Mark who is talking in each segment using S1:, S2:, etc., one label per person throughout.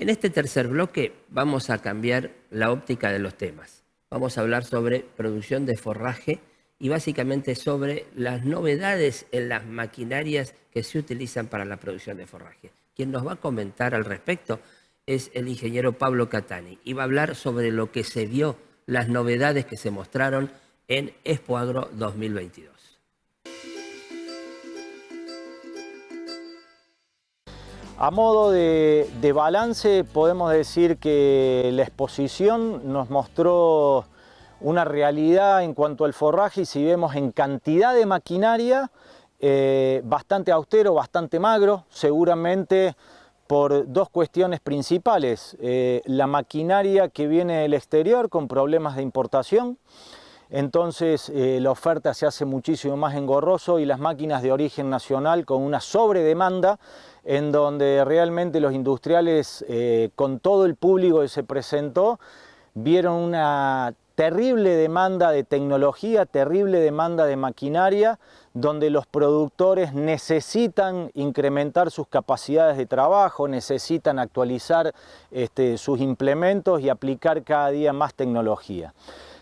S1: En este tercer bloque vamos a cambiar la óptica de los temas. Vamos a hablar sobre producción de forraje y básicamente sobre las novedades en las maquinarias que se utilizan para la producción de forraje. Quien nos va a comentar al respecto es el ingeniero Pablo Catani y va a hablar sobre lo que se vio, las novedades que se mostraron en Expoagro 2022.
S2: A modo de balance, podemos decir que la exposición nos mostró una realidad en cuanto al forraje, y si vemos en cantidad de maquinaria, bastante austero, bastante magro, seguramente por dos cuestiones principales. La maquinaria que viene del exterior con problemas de importación, entonces la oferta se hace muchísimo más engorroso, y las máquinas de origen nacional con una sobredemanda, en donde realmente los industriales, con todo el público que se presentó, vieron una terrible demanda de tecnología, terrible demanda de maquinaria, donde los productores necesitan incrementar sus capacidades de trabajo, necesitan actualizar sus implementos y aplicar cada día más tecnología.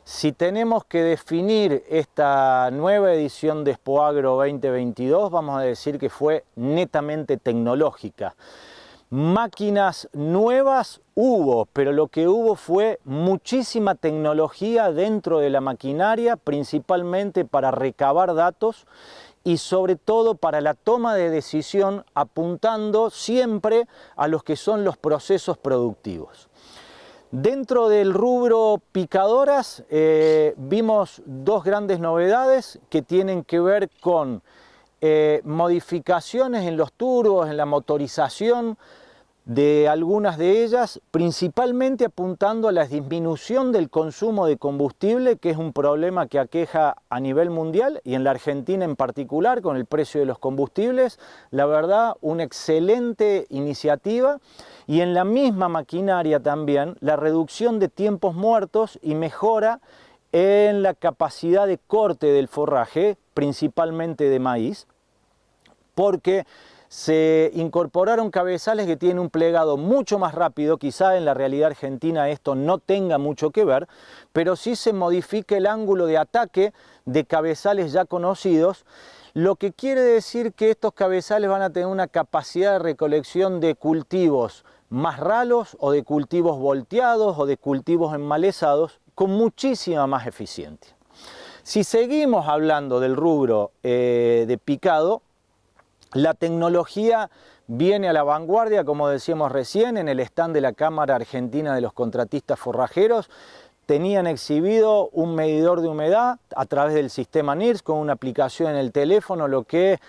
S2: Si tenemos que definir esta nueva edición de Expoagro 2022, vamos a decir que fue netamente tecnológica. Máquinas nuevas hubo, pero lo que hubo fue muchísima tecnología dentro de la maquinaria, principalmente para recabar datos y sobre todo para la toma de decisión, apuntando siempre a los que son los procesos productivos. Dentro del rubro picadoras vimos dos grandes novedades que tienen que ver con modificaciones en los turbos, en la motorización de algunas de ellas, principalmente apuntando a la disminución del consumo de combustible, que es un problema que aqueja a nivel mundial y en la Argentina en particular con el precio de los combustibles. La verdad, una excelente iniciativa. Y en la misma maquinaria también la reducción de tiempos muertos y mejora en la capacidad de corte del forraje, principalmente de maíz, porque se incorporaron cabezales que tienen un plegado mucho más rápido. Quizá en la realidad argentina esto no tenga mucho que ver, pero sí se modifica el ángulo de ataque de cabezales ya conocidos, lo que quiere decir que estos cabezales van a tener una capacidad de recolección de cultivos más ralos, o de cultivos volteados, o de cultivos enmalezados, con muchísima más eficiencia. Si seguimos hablando del rubro de picado, la tecnología viene a la vanguardia, como decíamos recién, en el stand de la Cámara Argentina de los Contratistas Forrajeros. Tenían exhibido un medidor de humedad a través del sistema NIRS con una aplicación en el teléfono, lo que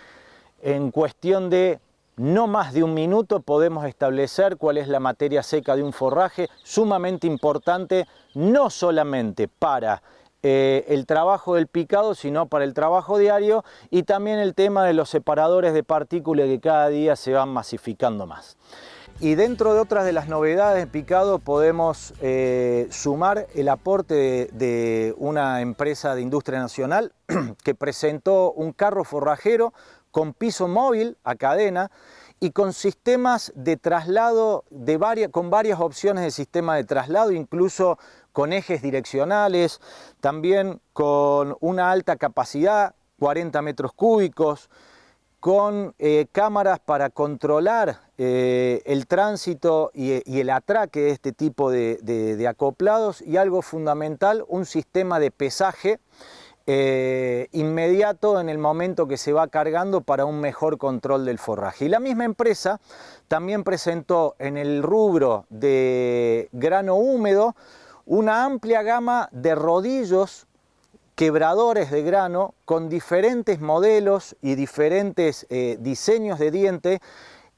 S2: en cuestión de no más de un minuto podemos establecer cuál es la materia seca de un forraje, sumamente importante no solamente para el trabajo del picado, sino para el trabajo diario, y también el tema de los separadores de partículas que cada día se van masificando más. Y dentro de otras de las novedades de picado podemos sumar el aporte de una empresa de industria nacional que presentó un carro forrajero con piso móvil a cadena y con sistemas de traslado, con varias opciones de sistema de traslado, incluso con ejes direccionales, también con una alta capacidad, 40 metros cúbicos, con cámaras para controlar el tránsito y el atraque de este tipo de acoplados, y algo fundamental, un sistema de pesaje inmediato en el momento que se va cargando para un mejor control del forraje. Y la misma empresa también presentó en el rubro de grano húmedo una amplia gama de rodillos quebradores de grano con diferentes modelos y diferentes diseños de diente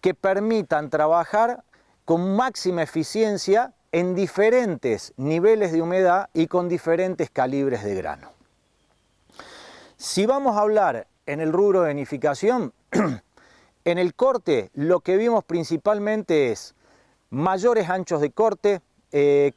S2: que permitan trabajar con máxima eficiencia en diferentes niveles de humedad y con diferentes calibres de grano. Si vamos a hablar en el rubro de vinificación, en el corte lo que vimos principalmente es mayores anchos de corte,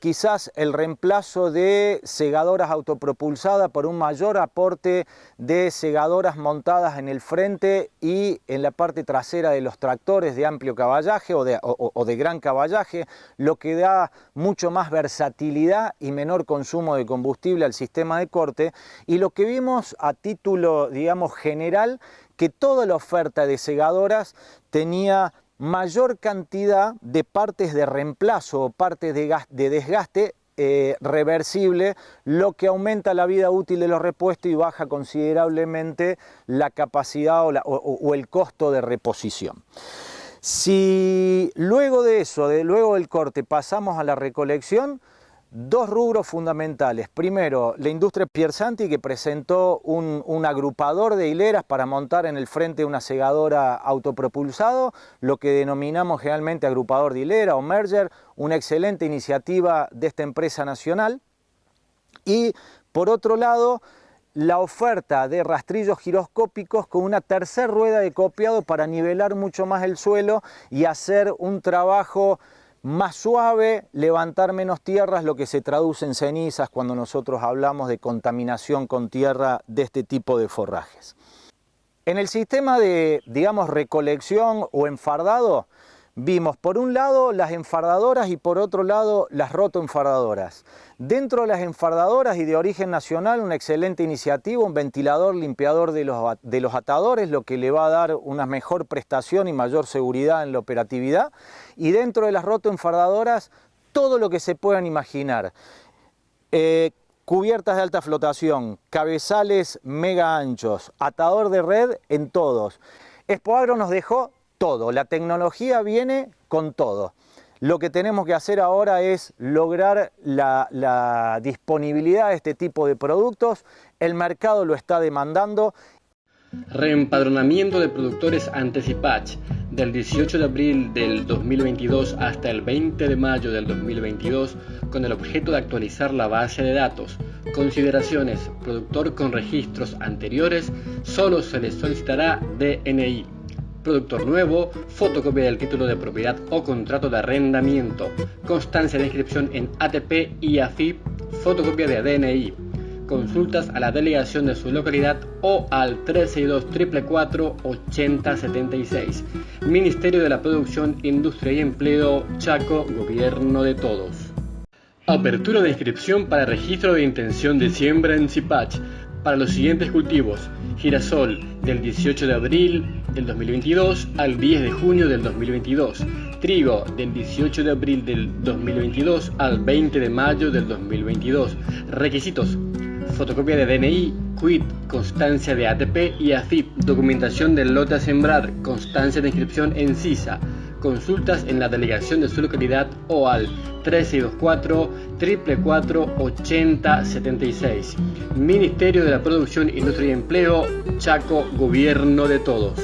S2: quizás el reemplazo de segadoras autopropulsadas por un mayor aporte de segadoras montadas en el frente y en la parte trasera de los tractores de amplio caballaje o de gran caballaje, lo que da mucho más versatilidad y menor consumo de combustible al sistema de corte. Y lo que vimos a título, digamos, general, que toda la oferta de segadoras tenía mayor cantidad de partes de reemplazo o partes de desgaste reversible, lo que aumenta la vida útil de los repuestos y baja considerablemente la capacidad o el costo de reposición. Si luego de eso, luego del corte, pasamos a la recolección, dos rubros fundamentales. Primero, la industria Piersanti, que presentó un agrupador de hileras para montar en el frente una segadora autopropulsado, lo que denominamos generalmente agrupador de hilera o merger, una excelente iniciativa de esta empresa nacional. Y por otro lado, la oferta de rastrillos giroscópicos con una tercera rueda de copiado para nivelar mucho más el suelo y hacer un trabajo más suave, levantar menos tierras, lo que se traduce en cenizas cuando nosotros hablamos de contaminación con tierra de este tipo de forrajes. En el sistema de, digamos, recolección o enfardado, vimos por un lado las enfardadoras y por otro lado las rotoenfardadoras. Dentro de las enfardadoras y de origen nacional, una excelente iniciativa, un ventilador limpiador de los atadores, lo que le va a dar una mejor prestación y mayor seguridad en la operatividad. Y dentro de las rotoenfardadoras, todo lo que se puedan imaginar. Cubiertas de alta flotación, cabezales mega anchos, atador de red en todos. Expoagro nos dejó todo, la tecnología viene con todo. Lo que tenemos que hacer ahora es lograr la disponibilidad de este tipo de productos. El mercado lo está demandando.
S3: Reempadronamiento de productores ante CIPACH. Del 18 de abril del 2022 hasta el 20 de mayo del 2022, con el objeto de actualizar la base de datos. Consideraciones: productor con registros anteriores, solo se le solicitará DNI. Productor nuevo, fotocopia del título de propiedad o contrato de arrendamiento, constancia de inscripción en ATP y AFIP, fotocopia de DNI. Consultas a la delegación de su localidad o al 362-444-8076. Ministerio de la Producción, Industria y Empleo, Chaco, Gobierno de Todos. Apertura de inscripción para registro de intención de siembra en CIPACH para los siguientes cultivos: girasol del 18 de abril del 2022 al 10 de junio del 2022, trigo del 18 de abril del 2022 al 20 de mayo del 2022. Requisitos: fotocopia de DNI, quit, constancia de ATP y AFIP, documentación del lote a sembrar, constancia de inscripción en CISA. Consultas en la delegación de su localidad o al 362-444-8076. Ministerio de la Producción, Industria y Empleo, Chaco, Gobierno de Todos.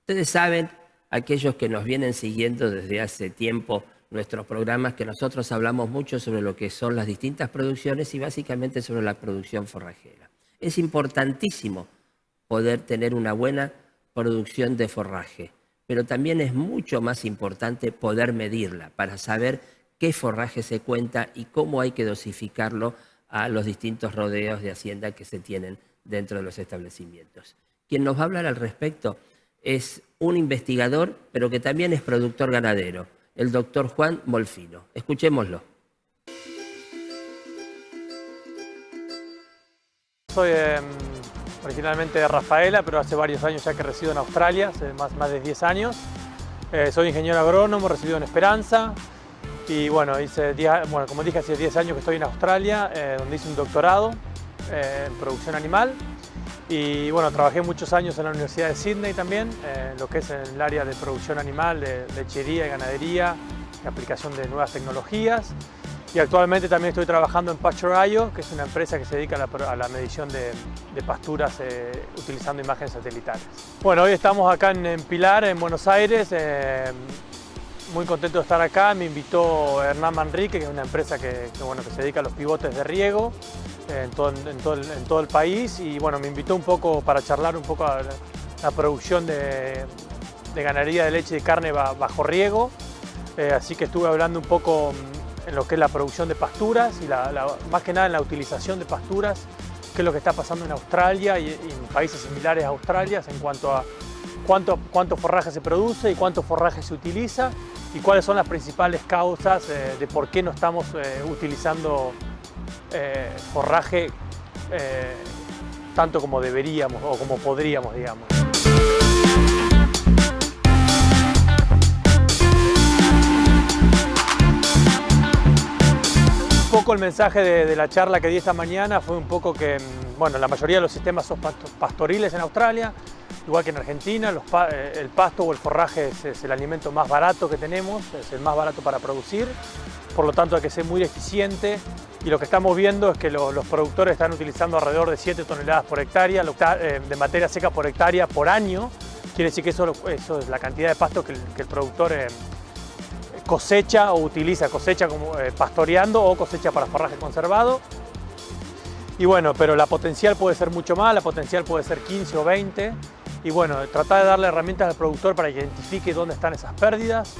S1: Ustedes saben, aquellos que nos vienen siguiendo desde hace tiempo nuestros programas, que nosotros hablamos mucho sobre lo que son las distintas producciones y básicamente sobre la producción forrajera. Es importantísimo poder tener una buena producción de forraje, pero también es mucho más importante poder medirla para saber qué forraje se cuenta y cómo hay que dosificarlo a los distintos rodeos de hacienda que se tienen dentro de los establecimientos. Quien nos va a hablar al respecto es un investigador, pero que también es productor ganadero, el doctor Juan Molfino. Escuchémoslo.
S4: Soy originalmente de Rafaela, pero hace varios años ya que resido en Australia, hace más de 10 años. Soy ingeniero agrónomo, resido en Esperanza. Y bueno, como dije, hace 10 años que estoy en Australia, donde hice un doctorado en producción animal. Y bueno, trabajé muchos años en la Universidad de Sydney también, lo que es en el área de producción animal, de lechería y ganadería, de aplicación de nuevas tecnologías. Y actualmente también estoy trabajando en Pasture.io, que es una empresa que se dedica a la medición de pasturas utilizando imágenes satelitales. Bueno, hoy estamos acá en Pilar, en Buenos Aires. Muy contento de estar acá. Me invitó Hernán Manrique, que es una empresa que se dedica a los pivotes de riego en todo el país. Y bueno, me invitó un poco para charlar un poco a la producción de de ganadería de leche y carne bajo riego, así que estuve hablando un poco en lo que es la producción de pasturas y más que nada en la utilización de pasturas, qué es lo que está pasando en Australia y en países similares a Australia en cuanto a cuánto forraje se produce y cuánto forraje se utiliza y cuáles son las principales causas de por qué no estamos utilizando forraje tanto como deberíamos o como podríamos, digamos. Un poco el mensaje de la charla que di esta mañana fue un poco que, bueno, la mayoría de los sistemas son pastoriles en Australia, igual que en Argentina. El pasto o el forraje es el alimento más barato que tenemos, es el más barato para producir, por lo tanto hay que ser muy eficiente y lo que estamos viendo es que los productores están utilizando alrededor de 7 toneladas por hectárea de materia seca por hectárea por año. Quiere decir que eso es la cantidad de pasto que el productor cosecha o utiliza, cosecha como pastoreando o cosecha para forraje conservado. Y bueno, pero la potencial puede ser mucho más, la potencial puede ser 15 o 20. Y bueno, tratar de darle herramientas al productor para que identifique dónde están esas pérdidas,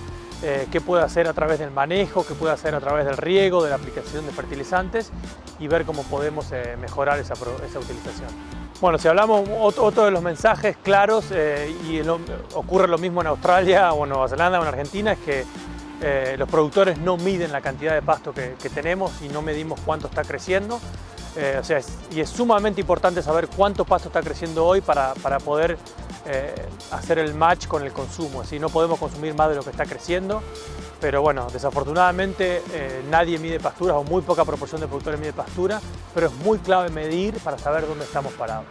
S4: qué puede hacer a través del manejo, qué puede hacer a través del riego, de la aplicación de fertilizantes y ver cómo podemos mejorar esa utilización. Bueno, si hablamos otro de los mensajes claros, ocurre lo mismo en Australia o en Nueva Zelanda o en Argentina, es que los productores no miden la cantidad de pasto que tenemos y no medimos cuánto está creciendo. Y es sumamente importante saber cuánto pasto está creciendo hoy para poder hacer el match con el consumo. Así no podemos consumir más de lo que está creciendo, pero bueno, desafortunadamente nadie mide pasturas o muy poca proporción de productores mide pastura, pero es muy clave medir para saber dónde estamos parados.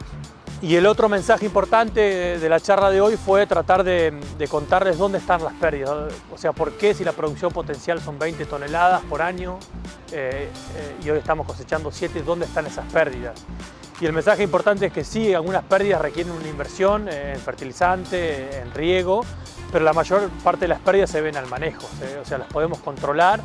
S4: Y el otro mensaje importante de la charla de hoy fue tratar de contarles dónde están las pérdidas, o sea, por qué si la producción potencial son 20 toneladas por año y hoy estamos cosechando 7, ¿dónde están esas pérdidas? Y el mensaje importante es que sí, algunas pérdidas requieren una inversión en fertilizante, en riego, pero la mayor parte de las pérdidas se ven al manejo, o sea, las podemos controlar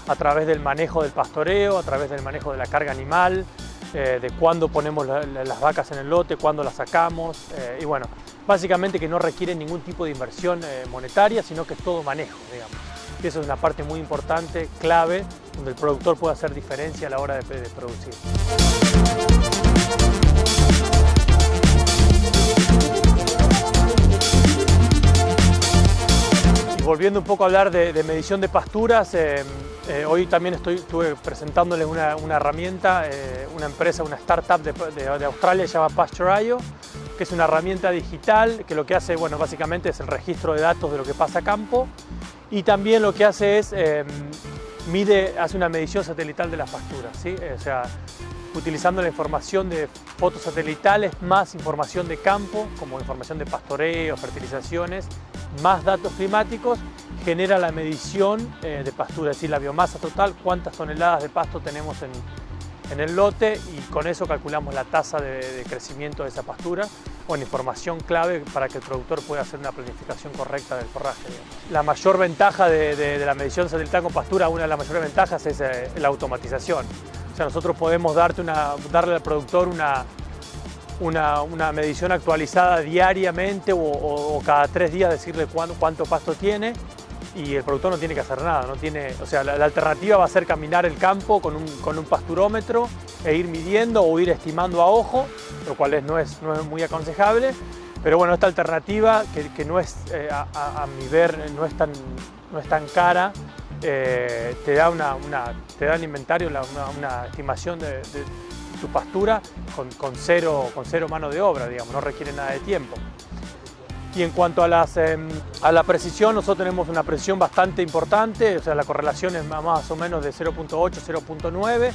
S4: a través del manejo del pastoreo, a través del manejo de la carga animal, de cuándo ponemos las vacas en el lote, cuándo las sacamos y bueno, básicamente que no requiere ningún tipo de inversión monetaria, sino que es todo manejo, digamos. Y eso es una parte muy importante, clave, donde el productor puede hacer diferencia a la hora de producir. Y volviendo un poco a hablar de medición de pasturas, hoy también estuve presentándoles una herramienta, una empresa, una startup de Australia, se llama Pasture.io, que es una herramienta digital que lo que hace, bueno, básicamente es el registro de datos de lo que pasa a campo y también lo que hace es hace una medición satelital de las pasturas, ¿sí? O sea, utilizando la información de fotos satelitales más información de campo, como información de pastoreo, fertilizaciones, más datos climáticos, genera la medición de pastura, es decir, la biomasa total, cuántas toneladas de pasto tenemos en el lote y con eso calculamos la tasa de crecimiento de esa pastura con información clave para que el productor pueda hacer una planificación correcta del forraje. La mayor ventaja de la medición satelital con pastura, una de las mayores ventajas es la automatización. O sea, nosotros podemos darle al productor una medición actualizada diariamente o cada 3 días decirle cuánto pasto tiene y el productor no tiene que hacer nada. O sea, la alternativa va a ser caminar el campo con un pasturómetro e ir midiendo o ir estimando a ojo, lo cual no es muy aconsejable. Pero bueno, esta alternativa que no es, a mi ver, no es tan cara, te da el inventario, una estimación de tu pastura con cero mano de obra, digamos, no requiere nada de tiempo. Y en cuanto a la precisión, nosotros tenemos una precisión bastante importante, o sea, la correlación es más o menos de 0.8, 0.9.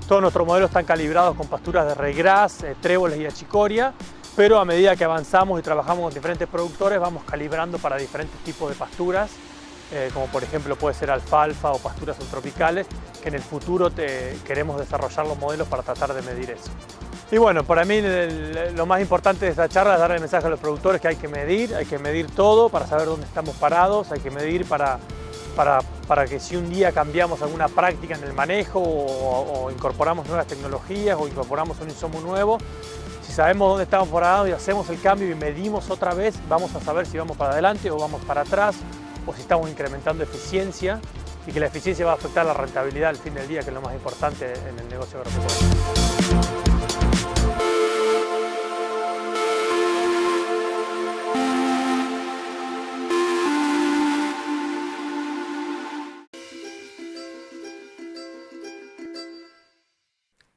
S4: Todos nuestros modelos están calibrados con pasturas de ryegrass, tréboles y achicoria, pero a medida que avanzamos y trabajamos con diferentes productores, vamos calibrando para diferentes tipos de pasturas, como por ejemplo puede ser alfalfa o pasturas subtropicales, que en el futuro queremos desarrollar los modelos para tratar de medir eso. Y bueno, para mí lo más importante de esta charla es darle el mensaje a los productores que hay que medir todo para saber dónde estamos parados, hay que medir para que si un día cambiamos alguna práctica en el manejo o incorporamos nuevas tecnologías o incorporamos un insumo nuevo, si sabemos dónde estamos parados y hacemos el cambio y medimos otra vez, vamos a saber si vamos para adelante o vamos para atrás, o si estamos incrementando eficiencia, y que la eficiencia va a afectar la rentabilidad al fin del día, que es lo más importante en el negocio agropecuario.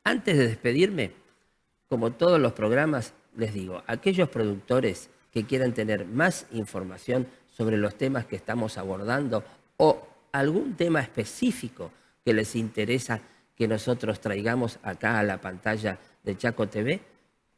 S1: Antes de despedirme, como todos los programas, les digo, aquellos productores que quieran tener más información sobre los temas que estamos abordando o algún tema específico que les interesa que nosotros traigamos acá a la pantalla de Chaco TV,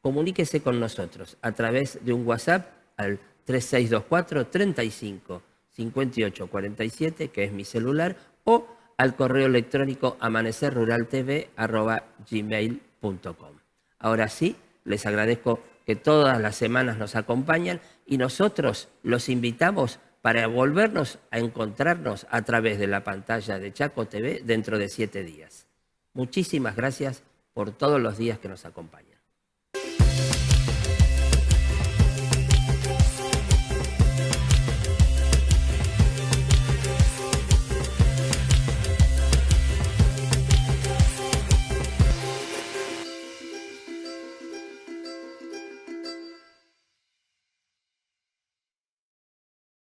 S1: comuníquese con nosotros a través de un WhatsApp al 3624 35 58 47, que es mi celular, o al correo electrónico amanecerruraltv@gmail.com. Ahora sí, les agradezco que todas las semanas nos acompañan y nosotros los invitamos para volvernos a encontrarnos a través de la pantalla de Chaco TV dentro de 7 días. Muchísimas gracias por todos los días que nos acompañan.